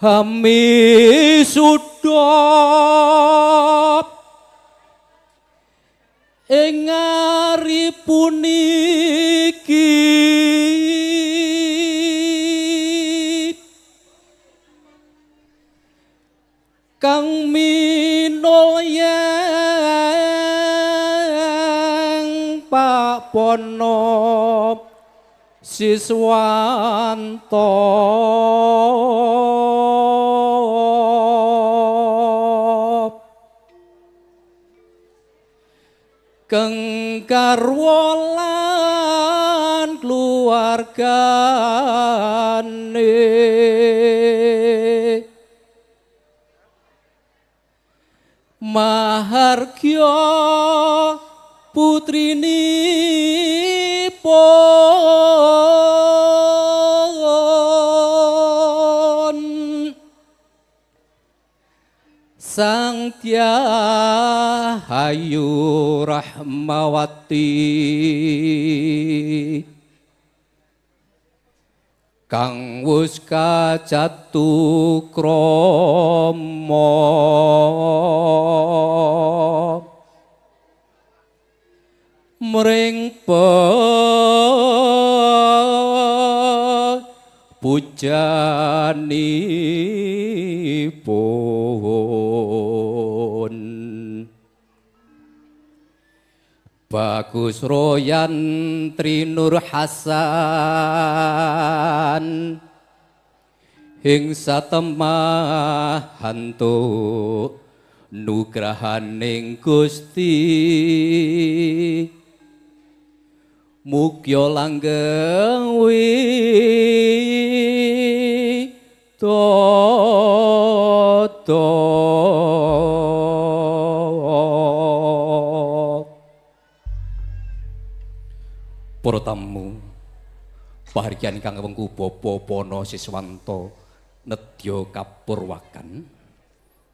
Hami sudop ing ari puniki kang minolyang Pak Pono Siswanto kang garwa lan keluargane mahargya putrinipun Sang Tyahayu Rahmawati kang wus kajatu krama mring pujanipun Bagus Royan Trinur Hasan hing satemahantu nugrahaning Gusti mugya langgeng widodara para tamu pahargyan ingkang wengku Bapa Pono Siswanto nedya kapurwakan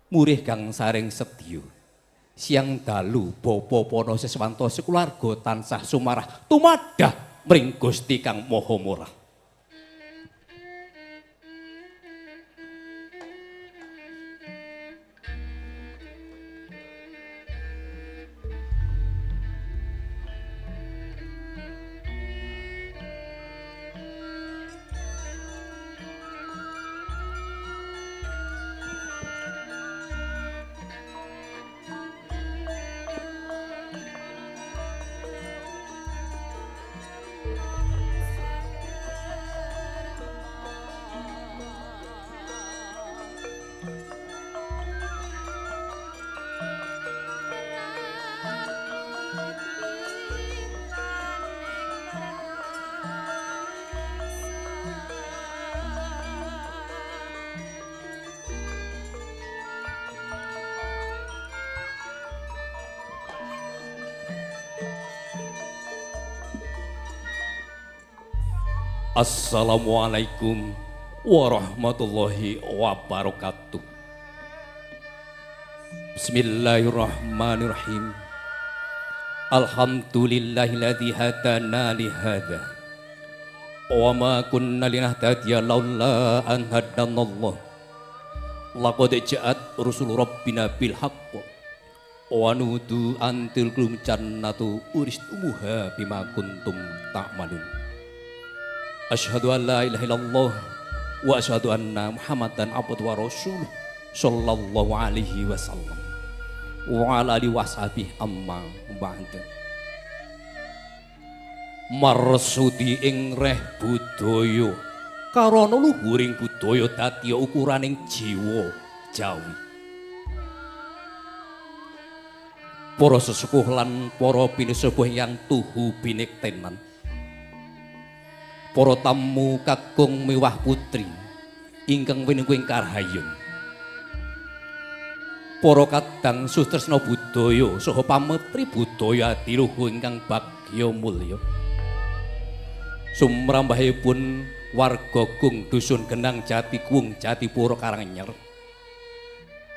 murih kang saring sedya siang dalu Bapa Pono Siswanto sekulawarga tansah sumarah tumadah mring Gusti Kang Maha Murah. Assalamualaikum warahmatullahi wabarakatuh. Bismillahirrahmanirrahim. Alhamdulillahilladzi hadana li hadza. Wa ma kunna linahtadiya laula an hadanallah. Laqad ja'at rusul rabbina bil haqq. Wa nudu antil kulum jannatu uristumuha bima kuntum ta'malun. Asyhadu an la ilaha illallah wa asyhadu anna Muhammadan abduhu wa rasuluh sallallahu alaihi wasallam wa ala alihi washabihi amma ba'da. Marsudi ing reh budaya karana luhuring budaya dadi ukuraning jiwa Jawi. Para sesepuh lan para pinesepuh yang tuhu binektenan, para tamu kakung miwah putri ingkang winingking karahayun, para kadang sutresna budaya saha pametri budaya adiluhu ingkang bagya mulya, sumrambahipun warga Gung Dusun Genang Jati Kuwung Jatipura Karanganyar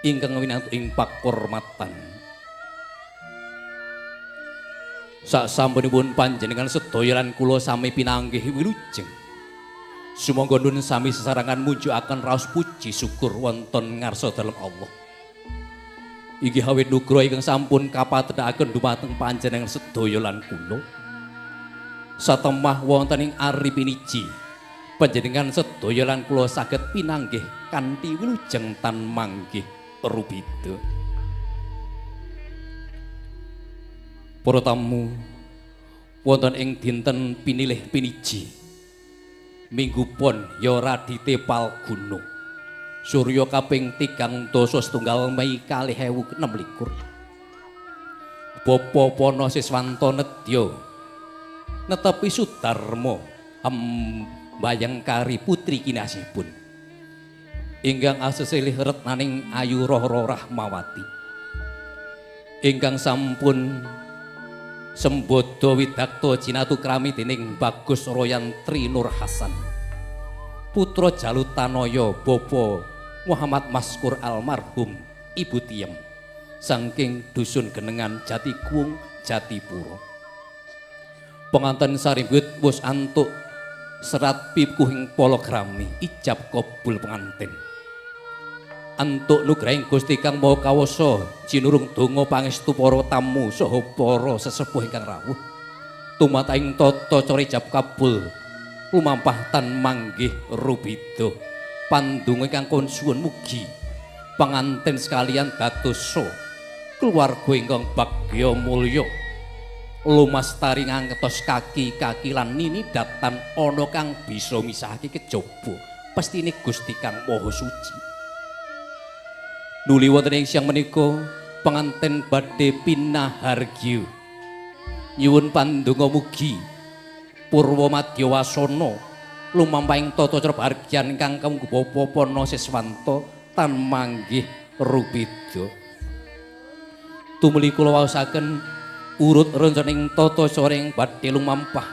ingkang winantu ing pakurmatan. Sasampunipun panjenengan sedaya lan kula sami pinanggih wilujeng Sumangga nun sami sesarangan munjukaken raos puji syukur wonten ngarsa dalem Allah. Inggih awit nugraha ingkang sampun kapatedhakaken dumateng panjenengan sedaya lan kula. Satemah wonten ing aripiniji panjenengan sedaya lan kula saged pinanggih kanthi wilujeng tan manggih rubida. Para tamu wonten ing dinten pinilih piniji minggu pon ya radite Palguna Surya kaping 3 setunggal Mei 2026 Bapa Pana Siswanto nedya netepi Sudarma Bayangkari putri kinasihipun ingkang asesilih retnaning Ayu Rara Rahmawati ingkang sampun Sembodo widakta jinatu krami dening Bagus Royantri Nur Hasan putra Jalutanaya Bapa Muhammad Maskur almarhum Ibu Tiem saking dusun Genengan Jatikuwung Jatipura. Penganten sarimbut wis antuk serat pipuhing palakrami ijab kabul pengantin. Antuk nugrahing Gusti Kang Maha Kawasa jinurung donga pangestu para tamu saha para sesepuh ingkang rawuh tumataing tata cara ijab kabul lumampah tan manggih rubida pandonga ingkang kon suwun mugi panganten sekalian dadosa keluarga ingkang bagya mulya lumastari ngantos kaki-kaki lan ninidatan ana kang bisa misahake kejaba pestine Gusti Kang Maha Suci. Nuli wonten ing siang menika penganten badhe pinahargya nyuwun pandonga mugi purwa madya wasana lumampahing tata cara bargyan ingkang kanggo Bapa Pana Siswanto tan manggih rubida. Tumuli kula waosaken urut rencaning tata cara ing badhe lumampah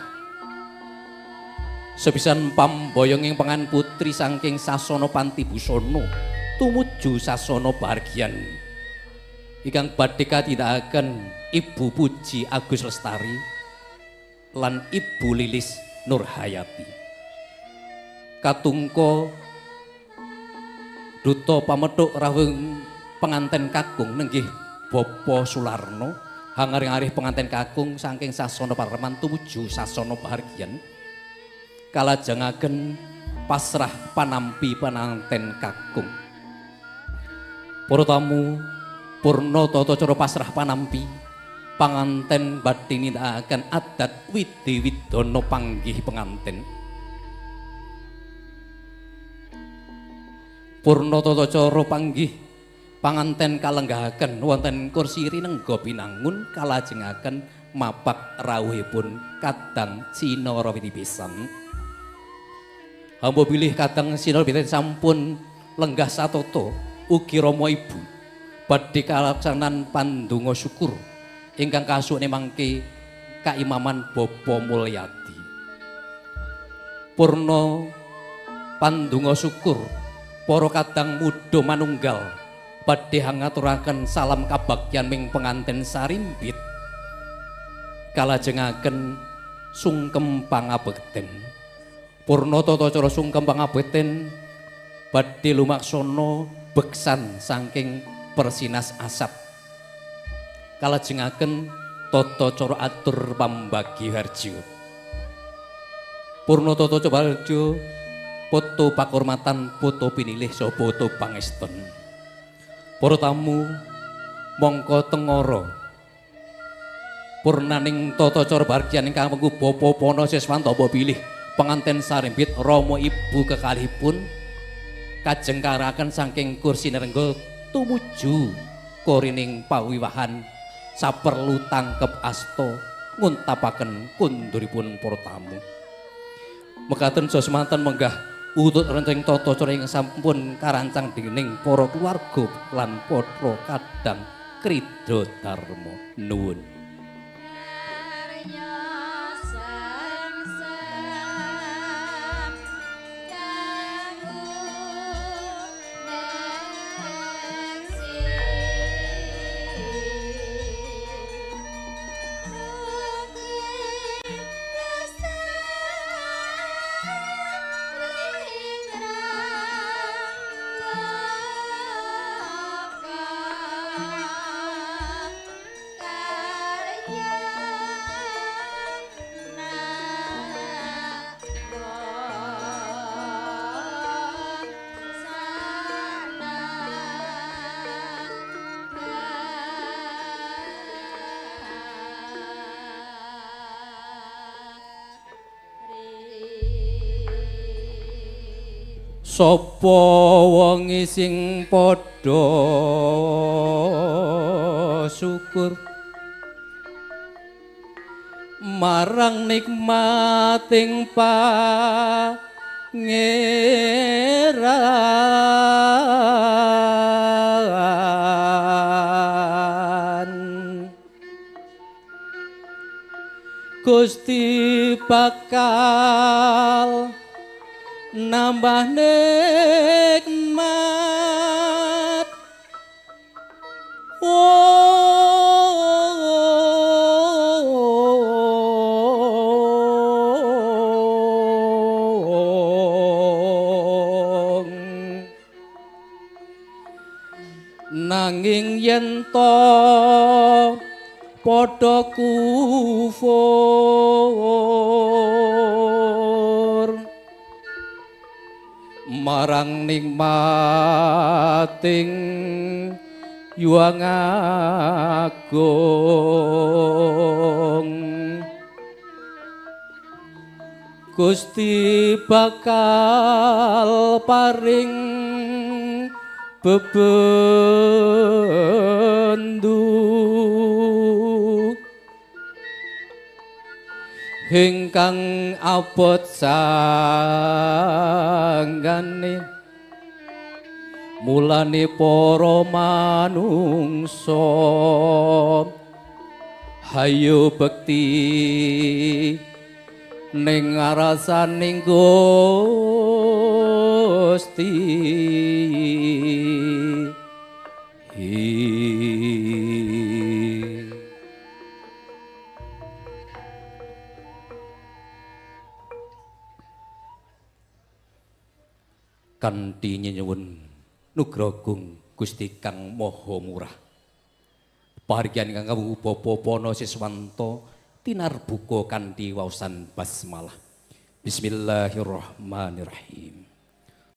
sepisan pamboyong ing pangan putri saking sasana Pantibusana tumuju sasana bargyan ingkang badhe katindakaken Ibu Puji Agus Lestari lan Ibu Lilis Nurhayati katungka duta pamethuk rawuh penganten kakung nenggih Bapa Sularno hangaring-arih penganten kakung saking sasana Pareman tumuju sasana bargyan kalajengaken pasrah panampi penganten kakung. Para tamu purna tata cara pasrah panampi panganten badhe nindakaken adat widi-widana panggih penganten. Purna tata cara panggih panganten kalenggahaken wonten kursi rinengga pinangun kalajengaken mapak rawuhipun Kadang Cinara Widipisan. Hamba bilih Kadang Cinara Widipisan sampun lenggah satata ugi Rama Ibu badhe kalaksanan pandonga syukur ingkang kasuwene mangke kaimaman Bapa Mulyadi. Purna pandonga syukur para kadang muda manunggal badhe ngaturaken salam kabagyan ming penganten sarimbit kalajengaken sungkem pangabekten. Purna tata cara sungkem pangabekten badhe lumaksana beksan saking Persinas Asap kalajengaken tata cara atur pambagi harja. Purna tata cara harja poto pakurmatan poto pinilih saha poto pangeston. Para tamu mongko tengara purnaning tata cara bargyan ingkang mengku Bapa Pana Siswanto bilih penganten sarimbit Rama Ibu kekalihipun kajeng karaken saking kursi nrengga tumuju korining pawiwahan saperlu tangkep asta nguntapaken kunduripun para tamu. Mekaten semanten menggah utut renceng tata cara ing sampun karancang dening para keluarga lan para kadang krida dharma nuwun. sapa wong sing padha syukur marang nikmating Pangeran Gusti bakal nambah nikmat nanging yen to padha kufur marang nikmating Yuang Agung Gusti bakal paring bebendu ingkang abot sanggane mulane para manungsa hayo bekti ning ngarasaning Gusti kanthi nyuwun nugragung Gusti Kang Maha Murah paringgan kangge Bapa Siswanto tinarbuka kanthi waosan basmalah Bismillahirrahmanirrahim